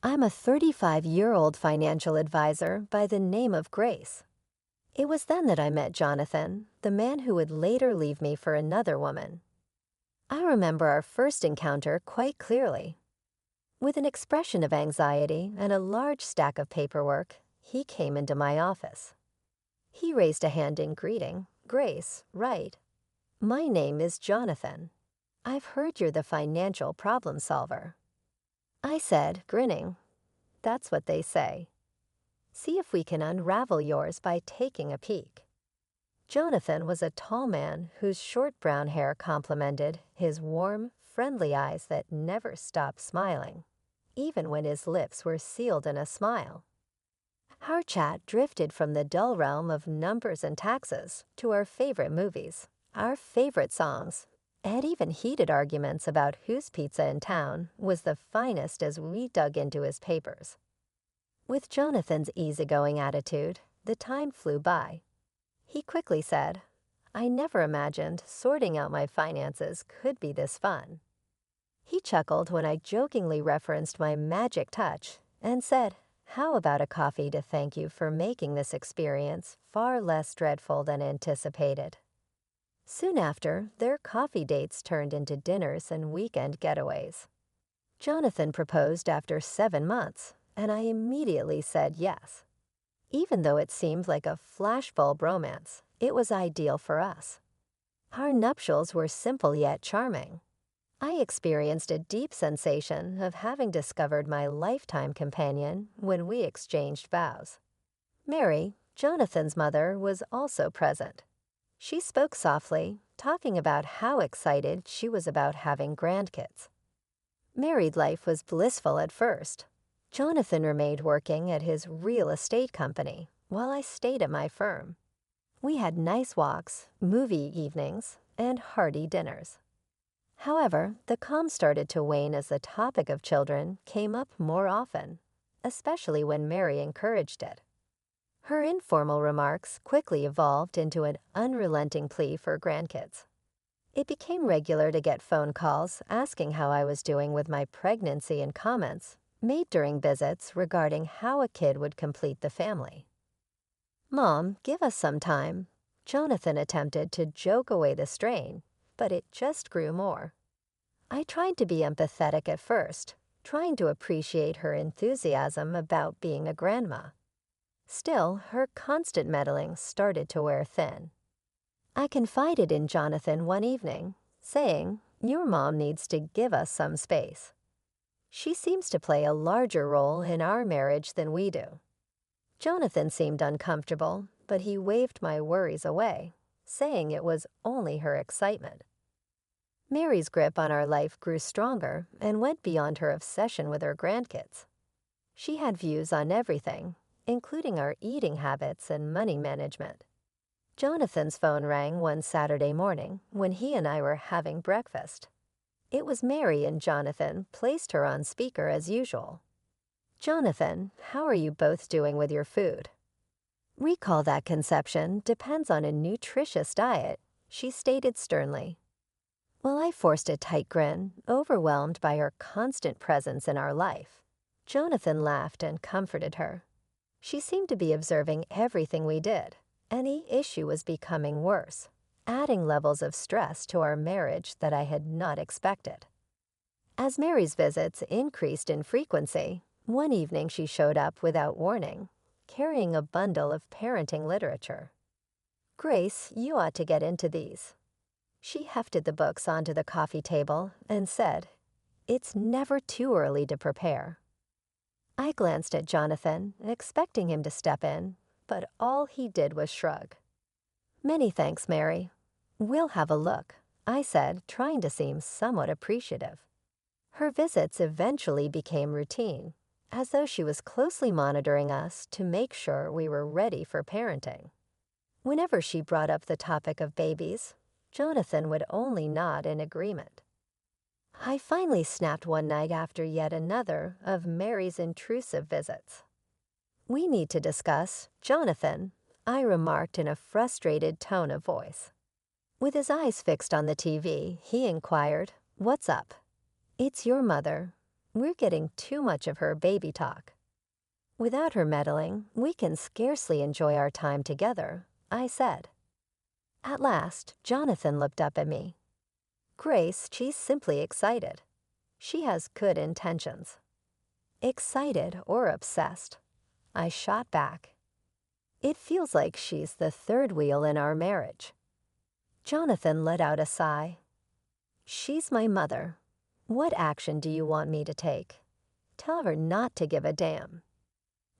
I'm a 35-year-old financial advisor by the name of Grace. It was then that I met Jonathan, the man who would later leave me for another woman. I remember our first encounter quite clearly. With an expression of anxiety and a large stack of paperwork, he came into my office. He raised a hand in greeting. "Grace, right. My name is Jonathan. I've heard you're the financial problem solver." I said, grinning, "That's what they say. See if we can unravel yours by taking a peek." Jonathan was a tall man whose short brown hair complemented his warm, friendly eyes that never stopped smiling, even when his lips were sealed in a smile. Our chat drifted from the dull realm of numbers and taxes to our favorite movies, our favorite songs, and even heated arguments about whose pizza in town was the finest as we dug into his papers. With Jonathan's easygoing attitude, the time flew by. He quickly said, "I never imagined sorting out my finances could be this fun." He chuckled when I jokingly referenced my magic touch and said, "How about a coffee to thank you for making this experience far less dreadful than anticipated?" Soon after, their coffee dates turned into dinners and weekend getaways. Jonathan proposed after 7 months, and I immediately said yes. Even though it seemed like a flashbulb romance, it was ideal for us. Our nuptials were simple yet charming. I experienced a deep sensation of having discovered my lifetime companion when we exchanged vows. Mary, Jonathan's mother, was also present. She spoke softly, talking about how excited she was about having grandkids. Married life was blissful at first. Jonathan remained working at his real estate company while I stayed at my firm. We had nice walks, movie evenings, and hearty dinners. However, the calm started to wane as the topic of children came up more often, especially when Mary encouraged it. Her informal remarks quickly evolved into an unrelenting plea for grandkids. It became regular to get phone calls asking how I was doing with my pregnancy and comments made during visits regarding how a kid would complete the family. "Mom, give us some time." Jonathan attempted to joke away the strain, but it just grew more. I tried to be empathetic at first, trying to appreciate her enthusiasm about being a grandma. Still, her constant meddling started to wear thin. I confided in Jonathan one evening, saying, "Your mom needs to give us some space. She seems to play a larger role in our marriage than we do." Jonathan seemed uncomfortable, but he waved my worries away, saying it was only her excitement. Mary's grip on our life grew stronger and went beyond her obsession with her grandkids. She had views on everything, including our eating habits and money management. Jonathan's phone rang one Saturday morning when he and I were having breakfast. It was Mary, and Jonathan placed her on speaker as usual. "Jonathan, how are you both doing with your food?" "Recall that conception depends on a nutritious diet," she stated sternly. While I forced a tight grin, overwhelmed by her constant presence in our life, Jonathan laughed and comforted her. She seemed to be observing everything we did. Any issue was becoming worse, adding levels of stress to our marriage that I had not expected. As Mary's visits increased in frequency, one evening she showed up without warning, carrying a bundle of parenting literature. "Grace, you ought to get into these." She hefted the books onto the coffee table and said, "It's never too early to prepare." I glanced at Jonathan, expecting him to step in, but all he did was shrug. "Many thanks, Mary. We'll have a look," I said, trying to seem somewhat appreciative. Her visits eventually became routine, as though she was closely monitoring us to make sure we were ready for parenting. Whenever she brought up the topic of babies, Jonathan would only nod in agreement. I finally snapped one night after yet another of Mary's intrusive visits. "We need to discuss Jonathan," I remarked in a frustrated tone of voice. With his eyes fixed on the TV, he inquired, "What's up?" "It's your mother. We're getting too much of her baby talk. Without her meddling, we can scarcely enjoy our time together, I said. At last, Jonathan looked up at me. Grace, she's simply excited. She has good intentions. Excited or obsessed? I shot back. It feels like she's the third wheel in our marriage. Jonathan let out a sigh. She's my mother. What action do you want me to take? Tell her not to give a damn.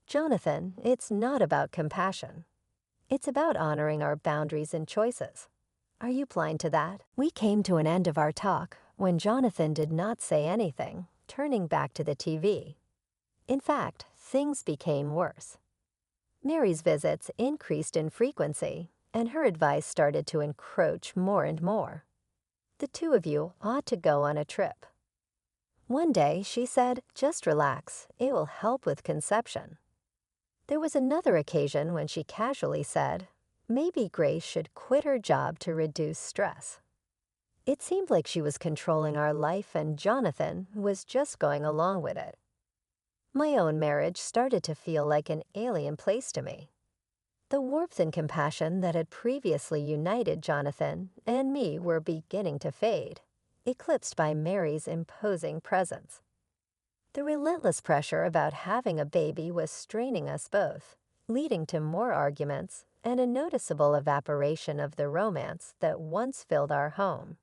Jonathan, it's not about compassion. It's about honoring our boundaries and choices. Are you blind to that? We came to an end of our talk when Jonathan did not say anything, turning back to the TV. In fact, things became worse. Mary's visits increased in frequency, and her advice started to encroach more and more. The two of you ought to go on a trip. One day, she said, just relax, it will help with conception. There was another occasion when she casually said, maybe Grace should quit her job to reduce stress. It seemed like she was controlling our life and Jonathan was just going along with it. My own marriage started to feel like an alien place to me. The warmth and compassion that had previously united Jonathan and me were beginning to fade, eclipsed by Mary's imposing presence. The relentless pressure about having a baby was straining us both, leading to more arguments and a noticeable evaporation of the romance that once filled our home.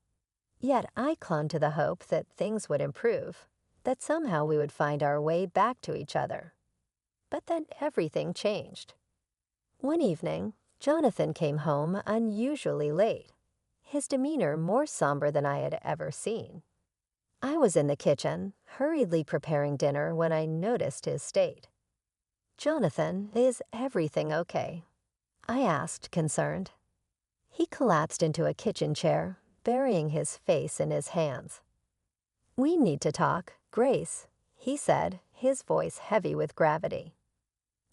Yet I clung to the hope that things would improve, that somehow we would find our way back to each other. But then everything changed. One evening, Jonathan came home unusually late, his demeanor more somber than I had ever seen. I was in the kitchen, hurriedly preparing dinner when I noticed his state. Jonathan, is everything okay? I asked, concerned. He collapsed into a kitchen chair, burying his face in his hands. We need to talk, Grace, he said, his voice heavy with gravity.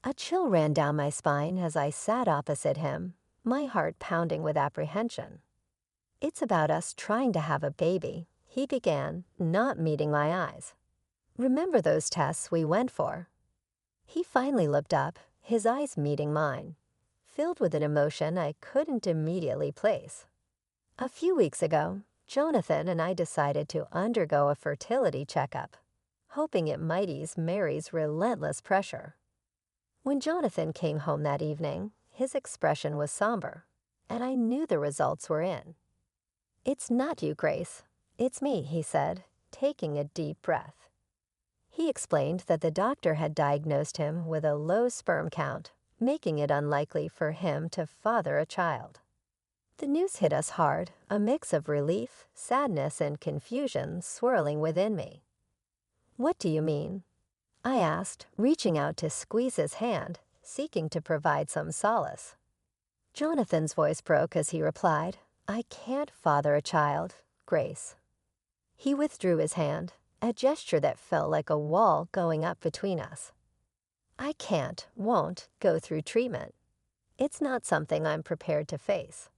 A chill ran down my spine as I sat opposite him, my heart pounding with apprehension. It's about us trying to have a baby, he began, not meeting my eyes. Remember those tests we went for? He finally looked up, his eyes meeting mine, filled with an emotion I couldn't immediately place. A few weeks ago, Jonathan and I decided to undergo a fertility checkup, hoping it might ease Mary's relentless pressure. When Jonathan came home that evening, his expression was somber, and I knew the results were in. It's not you, Grace. It's me, he said, taking a deep breath. He explained that the doctor had diagnosed him with a low sperm count, making it unlikely for him to father a child. The news hit us hard, a mix of relief, sadness, and confusion swirling within me. What do you mean? I asked, reaching out to squeeze his hand, seeking to provide some solace. Jonathan's voice broke as he replied, I can't father a child, Grace. He withdrew his hand, a gesture that felt like a wall going up between us. I can't, won't go through treatment. It's not something I'm prepared to face.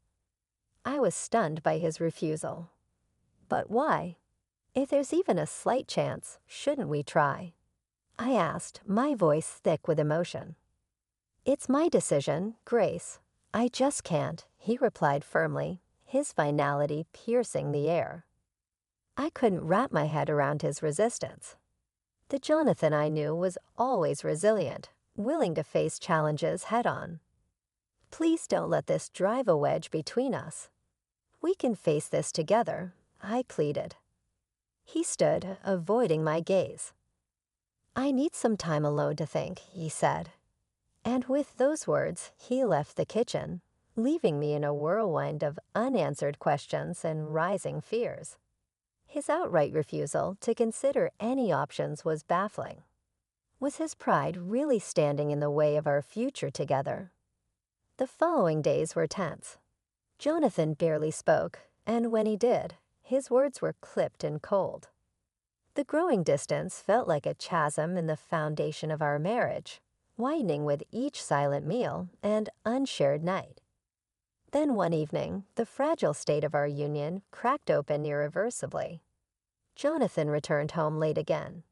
I was stunned by his refusal. But why? If there's even a slight chance, shouldn't we try? I asked, my voice thick with emotion. It's my decision, Grace. I just can't, he replied firmly, his finality piercing the air. I couldn't wrap my head around his resistance. The Jonathan I knew was always resilient, willing to face challenges head-on. Please don't let this drive a wedge between us. We can face this together, I pleaded. He stood, avoiding my gaze. I need some time alone to think, he said. And with those words, he left the kitchen, leaving me in a whirlwind of unanswered questions and rising fears. His outright refusal to consider any options was baffling. Was his pride really standing in the way of our future together? The following days were tense. Jonathan barely spoke, and when he did, his words were clipped and cold. The growing distance felt like a chasm in the foundation of our marriage, widening with each silent meal and unshared night. Then one evening, the fragile state of our union cracked open irreversibly. Jonathan returned home late again.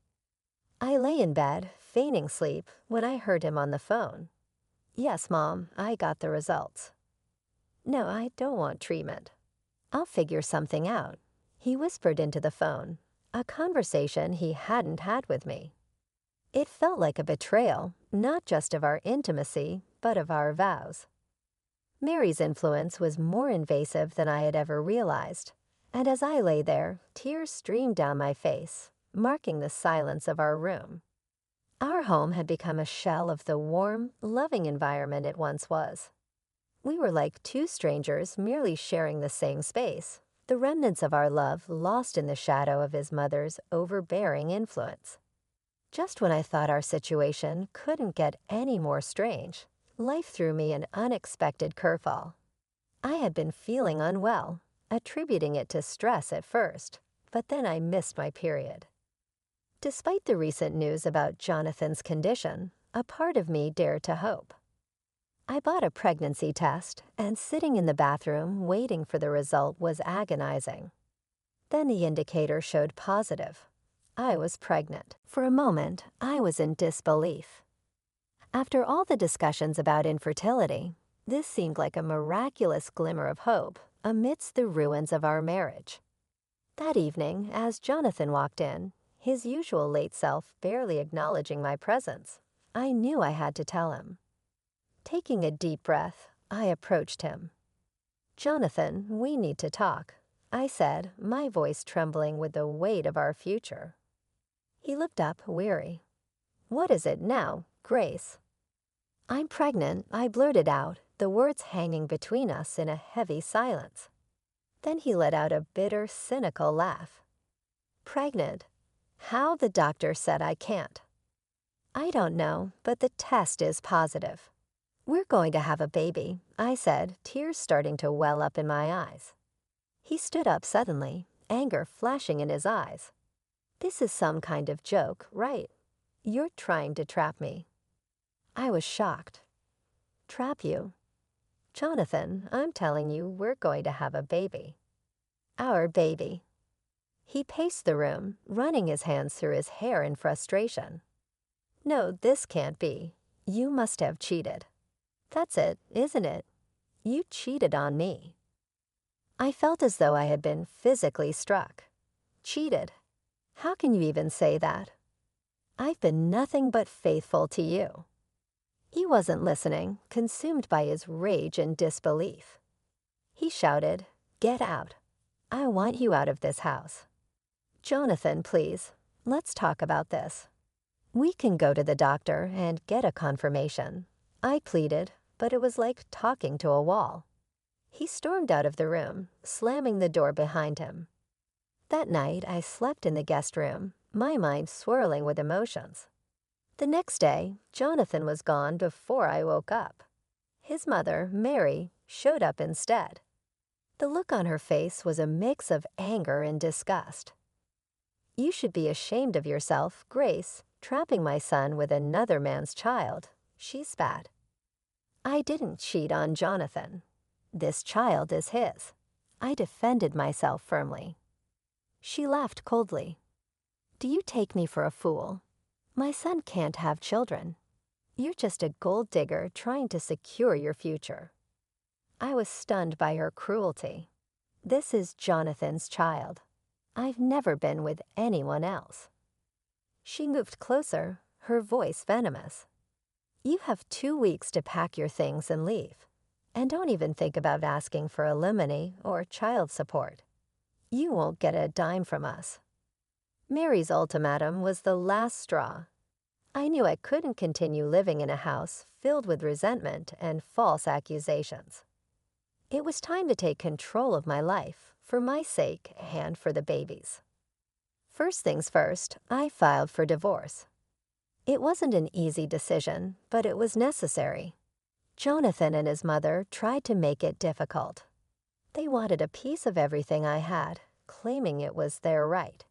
I lay in bed, feigning sleep, when I heard him on the phone. "Yes, Mom, I got the results." "No, I don't want treatment. I'll figure something out," he whispered into the phone, a conversation he hadn't had with me. It felt like a betrayal, not just of our intimacy, but of our vows. Mary's influence was more invasive than I had ever realized, and as I lay there, tears streamed down my face, marking the silence of our room. Our home had become a shell of the warm, loving environment it once was. We were like two strangers merely sharing the same space, the remnants of our love lost in the shadow of his mother's overbearing influence. Just when I thought our situation couldn't get any more strange, life threw me an unexpected curveball. I had been feeling unwell, attributing it to stress at first, but then I missed my period. Despite the recent news about Jonathan's condition, a part of me dared to hope. I bought a pregnancy test, and sitting in the bathroom waiting for the result was agonizing. Then the indicator showed positive. I was pregnant. For a moment, I was in disbelief. After all the discussions about infertility, this seemed like a miraculous glimmer of hope amidst the ruins of our marriage. That evening, as Jonathan walked in, his usual late self barely acknowledging my presence, I knew I had to tell him. Taking a deep breath, I approached him. "Jonathan, we need to talk," I said, my voice trembling with the weight of our future. He looked up, weary. "What is it now, Grace?" "I'm pregnant," I blurted out, the words hanging between us in a heavy silence. Then he let out a bitter, cynical laugh. "Pregnant? How? The doctor said I can't." "I don't know, but the test is positive." "We're going to have a baby," I said, tears starting to well up in my eyes. He stood up suddenly, anger flashing in his eyes. "This is some kind of joke, right? You're trying to trap me." I was shocked. "Trap you?" "Jonathan, I'm telling you, we're going to have a baby." "Our baby." He paced the room, running his hands through his hair in frustration. "No, this can't be. You must have cheated." "That's it, isn't it? You cheated on me." I felt as though I had been physically struck. "Cheated? How can you even say that? I've been nothing but faithful to you." He wasn't listening, consumed by his rage and disbelief. He shouted, "Get out. I want you out of this house." "Jonathan, please, let's talk about this. We can go to the doctor and get a confirmation," I pleaded, but it was like talking to a wall. He stormed out of the room, slamming the door behind him. That night, I slept in the guest room, my mind swirling with emotions. The next day, Jonathan was gone before I woke up. His mother, Mary, showed up instead. The look on her face was a mix of anger and disgust. "You should be ashamed of yourself, Grace, trapping my son with another man's child," she spat. "I didn't cheat on Jonathan. This child is his." I defended myself firmly. She laughed coldly. "Do you take me for a fool? My son can't have children. You're just a gold digger trying to secure your future." I was stunned by her cruelty. This is Jonathan's child. I've never been with anyone else. She moved closer, her voice venomous. "You have 2 weeks to pack your things and leave. And don't even think about asking for alimony or child support. You won't get a dime from us." Mary's ultimatum was the last straw. I knew I couldn't continue living in a house filled with resentment and false accusations. It was time to take control of my life, for my sake and for the baby's. First things first, I filed for divorce. It wasn't an easy decision, but it was necessary. Jonathan and his mother tried to make it difficult. They wanted a piece of everything I had, claiming it was their right.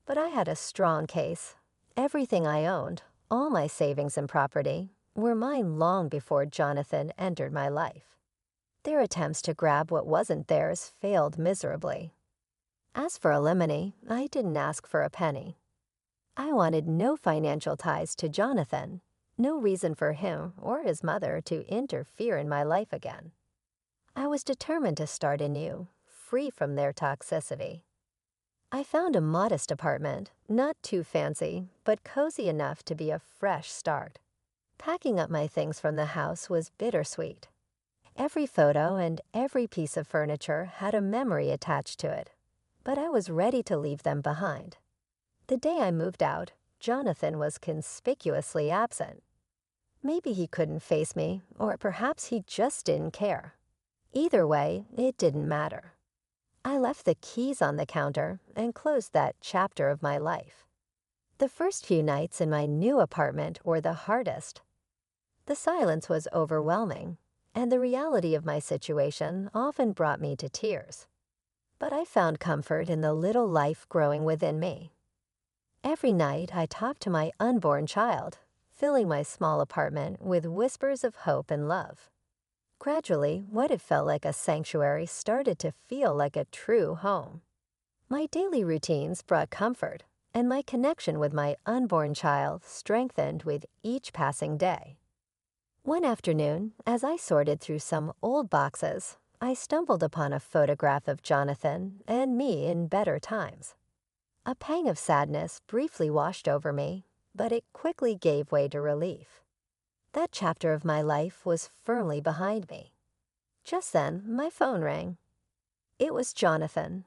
But I had a strong case. Everything I owned, all my savings and property, were mine long before Jonathan entered my life. Their attempts to grab what wasn't theirs failed miserably. As for alimony, I didn't ask for a penny. I wanted no financial ties to Jonathan, no reason for him or his mother to interfere in my life again. I was determined to start anew, free from their toxicity. I found a modest apartment, not too fancy, but cozy enough to be a fresh start. Packing up my things from the house was bittersweet. Every photo and every piece of furniture had a memory attached to it, but I was ready to leave them behind. The day I moved out, Jonathan was conspicuously absent. Maybe he couldn't face me, or perhaps he just didn't care. Either way, it didn't matter. I left the keys on the counter and closed that chapter of my life. The first few nights in my new apartment were the hardest. The silence was overwhelming, and the reality of my situation often brought me to tears. But I found comfort in the little life growing within me. Every night I talked to my unborn child, filling my small apartment with whispers of hope and love. Gradually, what had felt like a sanctuary started to feel like a true home. My daily routines brought comfort, and my connection with my unborn child strengthened with each passing day. One afternoon, as I sorted through some old boxes, I stumbled upon a photograph of Jonathan and me in better times. A pang of sadness briefly washed over me, but it quickly gave way to relief. That chapter of my life was firmly behind me. Just then, my phone rang. It was Jonathan.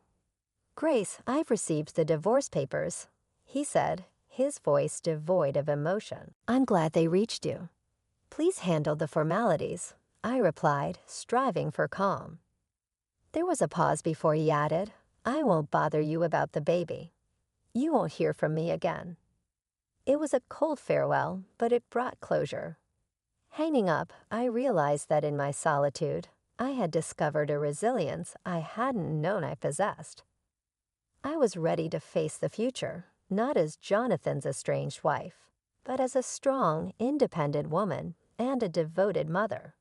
"Grace, I've received the divorce papers," he said, his voice devoid of emotion. "I'm glad they reached you." "Please handle the formalities," I replied, striving for calm. There was a pause before he added, "I won't bother you about the baby. You won't hear from me again." It was a cold farewell, but it brought closure. Hanging up, I realized that in my solitude, I had discovered a resilience I hadn't known I possessed. I was ready to face the future, not as Jonathan's estranged wife, but as a strong, independent woman and a devoted mother.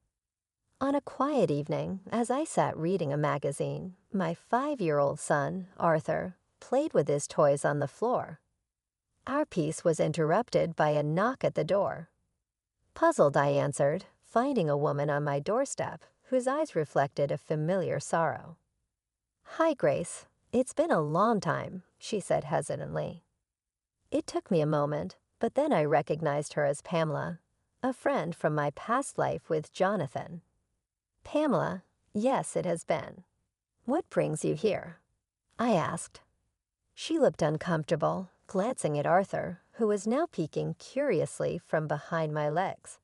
On a quiet evening, as I sat reading a magazine, my 5-year-old son, Arthur, played with his toys on the floor. Our peace was interrupted by a knock at the door. Puzzled, I answered, finding a woman on my doorstep whose eyes reflected a familiar sorrow. "Hi, Grace. It's been a long time," she said hesitantly. It took me a moment, but then I recognized her as Pamela, a friend from my past life with Jonathan. "Pamela, yes, it has been. What brings you here?" I asked. She looked uncomfortable, glancing at Arthur, who was now peeking curiously from behind my legs.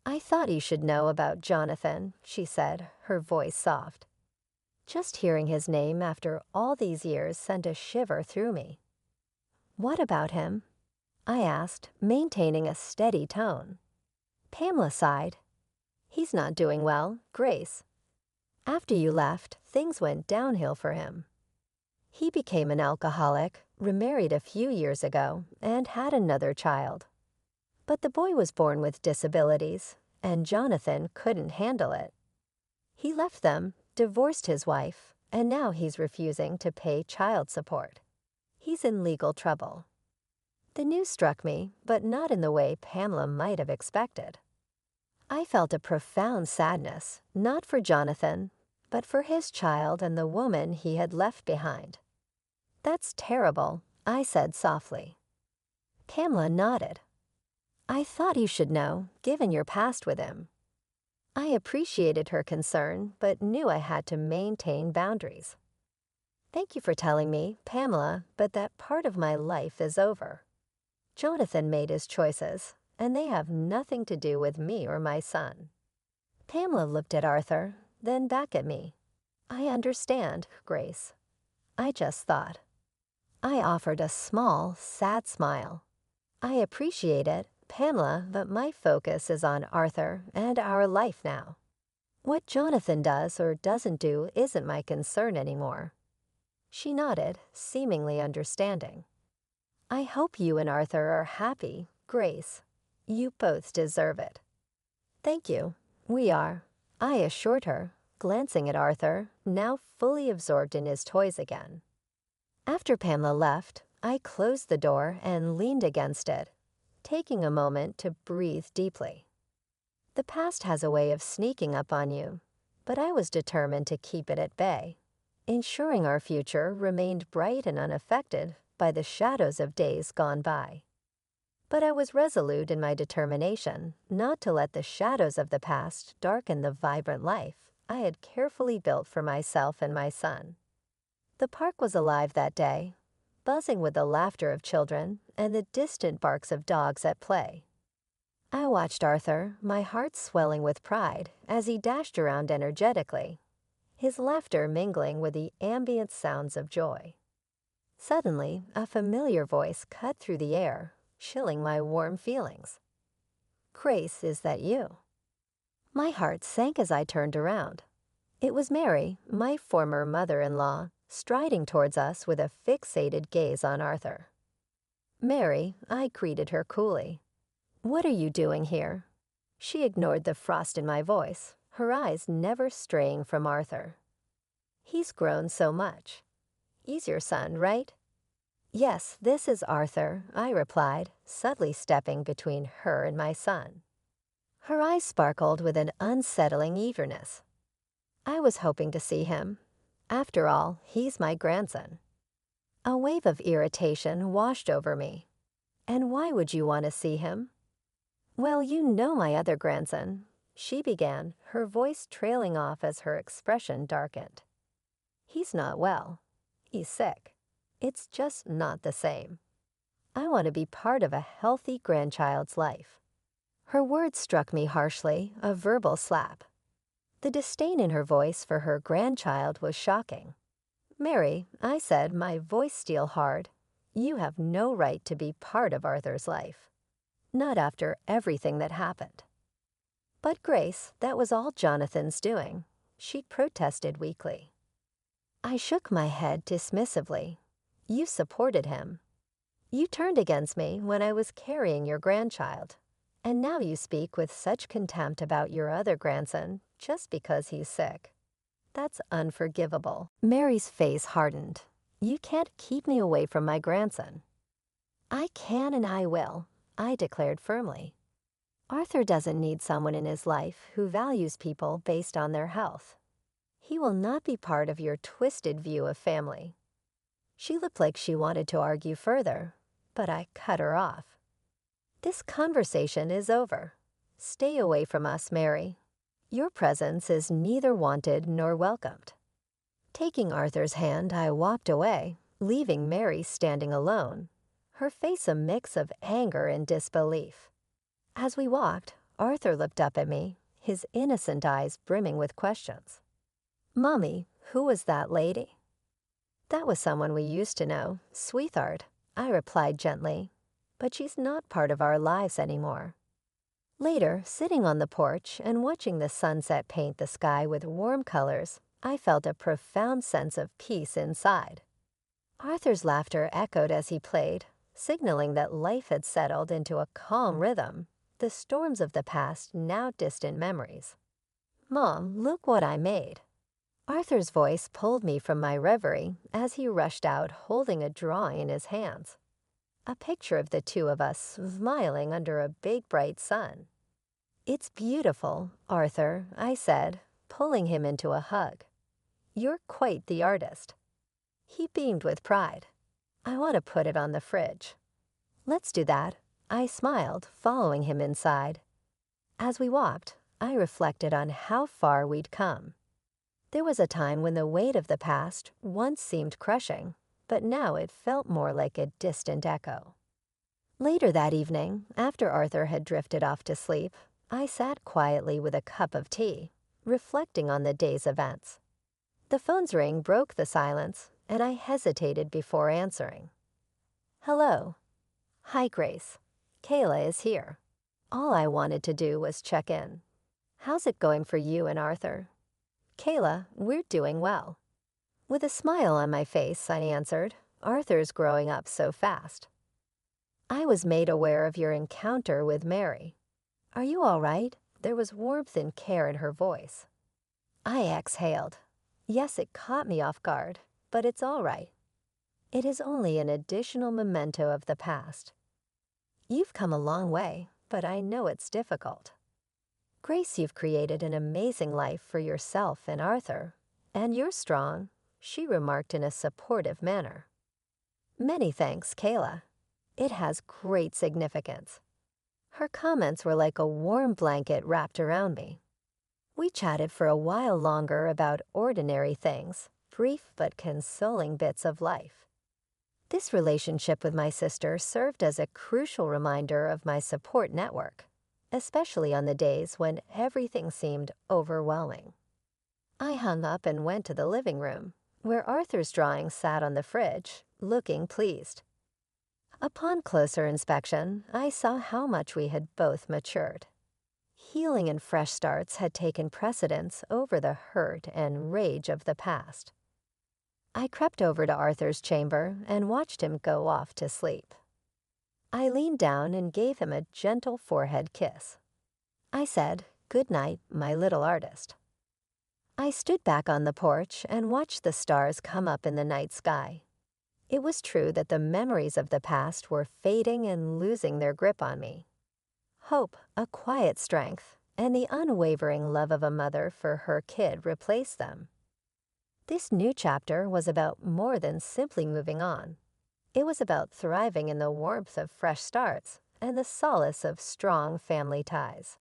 "I thought you should know about Jonathan," she said, her voice soft. Just hearing his name after all these years sent a shiver through me. "What about him?" I asked, maintaining a steady tone. Pamela sighed. "He's not doing well, Grace. After you left, things went downhill for him. He became an alcoholic, remarried a few years ago, and had another child. But the boy was born with disabilities, and Jonathan couldn't handle it. He left them, divorced his wife, and now he's refusing to pay child support. He's in legal trouble." The news struck me, but not in the way Pamela might have expected. I felt a profound sadness, not for Jonathan, but for his child and the woman he had left behind. "That's terrible," I said softly. Pamela nodded. "I thought you should know, given your past with him." I appreciated her concern, but knew I had to maintain boundaries. "Thank you for telling me, Pamela, but that part of my life is over. Jonathan made his choices, and they have nothing to do with me or my son." Pamela looked at Arthur, then back at me. "I understand, Grace. I just thought." I offered a small, sad smile. "I appreciate it, Pamela, but my focus is on Arthur and our life now. What Jonathan does or doesn't do isn't my concern anymore." She nodded, seemingly understanding. "I hope you and Arthur are happy, Grace. You both deserve it." "Thank you. We are," I assured her, glancing at Arthur, now fully absorbed in his toys again. After Pamela left, I closed the door and leaned against it, taking a moment to breathe deeply. The past has a way of sneaking up on you, but I was determined to keep it at bay, ensuring our future remained bright and unaffected by the shadows of days gone by. But I was resolute in my determination not to let the shadows of the past darken the vibrant life I had carefully built for myself and my son. The park was alive that day, buzzing with the laughter of children and the distant barks of dogs at play. I watched Arthur, my heart swelling with pride, as he dashed around energetically, his laughter mingling with the ambient sounds of joy. Suddenly, a familiar voice cut through the air, chilling my warm feelings. "Grace, is that you?" My heart sank as I turned around. It was Mary, my former mother-in-law, striding towards us with a fixated gaze on Arthur. "Mary," I greeted her coolly. "What are you doing here?" She ignored the frost in my voice, her eyes never straying from Arthur. "He's grown so much. He's your son, right?" "Yes, this is Arthur," I replied, subtly stepping between her and my son. Her eyes sparkled with an unsettling eagerness. "I was hoping to see him. After all, he's my grandson." A wave of irritation washed over me. "And why would you want to see him?" "Well, you know my other grandson," she began, her voice trailing off as her expression darkened. "He's not well. He's sick. It's just not the same. I want to be part of a healthy grandchild's life." Her words struck me harshly, a verbal slap. The disdain in her voice for her grandchild was shocking. "Mary," I said, my voice steel hard, "you have no right to be part of Arthur's life. Not after everything that happened." "But Grace, that was all Jonathan's doing," she protested weakly. I shook my head dismissively. "You supported him. You turned against me when I was carrying your grandchild, and now you speak with such contempt about your other grandson just because he's sick. That's unforgivable." Mary's face hardened. "You can't keep me away from my grandson." "I can and I will," I declared firmly. "Arthur doesn't need someone in his life who values people based on their health. He will not be part of your twisted view of family." She looked like she wanted to argue further, but I cut her off. "This conversation is over. Stay away from us, Mary. Your presence is neither wanted nor welcomed." Taking Arthur's hand, I walked away, leaving Mary standing alone, her face a mix of anger and disbelief. As we walked, Arthur looked up at me, his innocent eyes brimming with questions. "Mommy, who was that lady?" "That was someone we used to know, sweetheart," I replied gently, "but she's not part of our lives anymore." Later, sitting on the porch and watching the sunset paint the sky with warm colors, I felt a profound sense of peace inside. Arthur's laughter echoed as he played, signaling that life had settled into a calm rhythm, the storms of the past now distant memories. "Mom, look what I made." Arthur's voice pulled me from my reverie as he rushed out holding a drawing in his hands. A picture of the two of us smiling under a big bright sun. "It's beautiful, Arthur," I said, pulling him into a hug. "You're quite the artist." He beamed with pride. "I want to put it on the fridge." "Let's do that," I smiled, following him inside. As we walked, I reflected on how far we'd come. There was a time when the weight of the past once seemed crushing, but now it felt more like a distant echo. Later that evening, after Arthur had drifted off to sleep, I sat quietly with a cup of tea, reflecting on the day's events. The phone's ring broke the silence, and I hesitated before answering. "Hello." "Hi, Grace. Kayla is here." All I wanted to do was check in. "How's it going for you and Arthur?" "Kayla, we're doing well." With a smile on my face, I answered, "Arthur's growing up so fast." "I was made aware of your encounter with Mary. Are you all right?" There was warmth and care in her voice. I exhaled. Yes, it caught me off guard, but it's all right. It is only an additional memento of the past. You've come a long way, but I know it's difficult. Grace, you've created an amazing life for yourself and Arthur, and you're strong, she remarked in a supportive manner. Many thanks, Kayla. It has great significance. Her comments were like a warm blanket wrapped around me. We chatted for a while longer about ordinary things, brief but consoling bits of life. This relationship with my sister served as a crucial reminder of my support network, especially on the days when everything seemed overwhelming. I hung up and went to the living room, where Arthur's drawing sat on the fridge, looking pleased. Upon closer inspection, I saw how much we had both matured. Healing and fresh starts had taken precedence over the hurt and rage of the past. I crept over to Arthur's chamber and watched him go off to sleep. I leaned down and gave him a gentle forehead kiss. I said, "Good night, my little artist." I stood back on the porch and watched the stars come up in the night sky. It was true that the memories of the past were fading and losing their grip on me. Hope, a quiet strength, and the unwavering love of a mother for her kid replaced them. This new chapter was about more than simply moving on. It was about thriving in the warmth of fresh starts and the solace of strong family ties.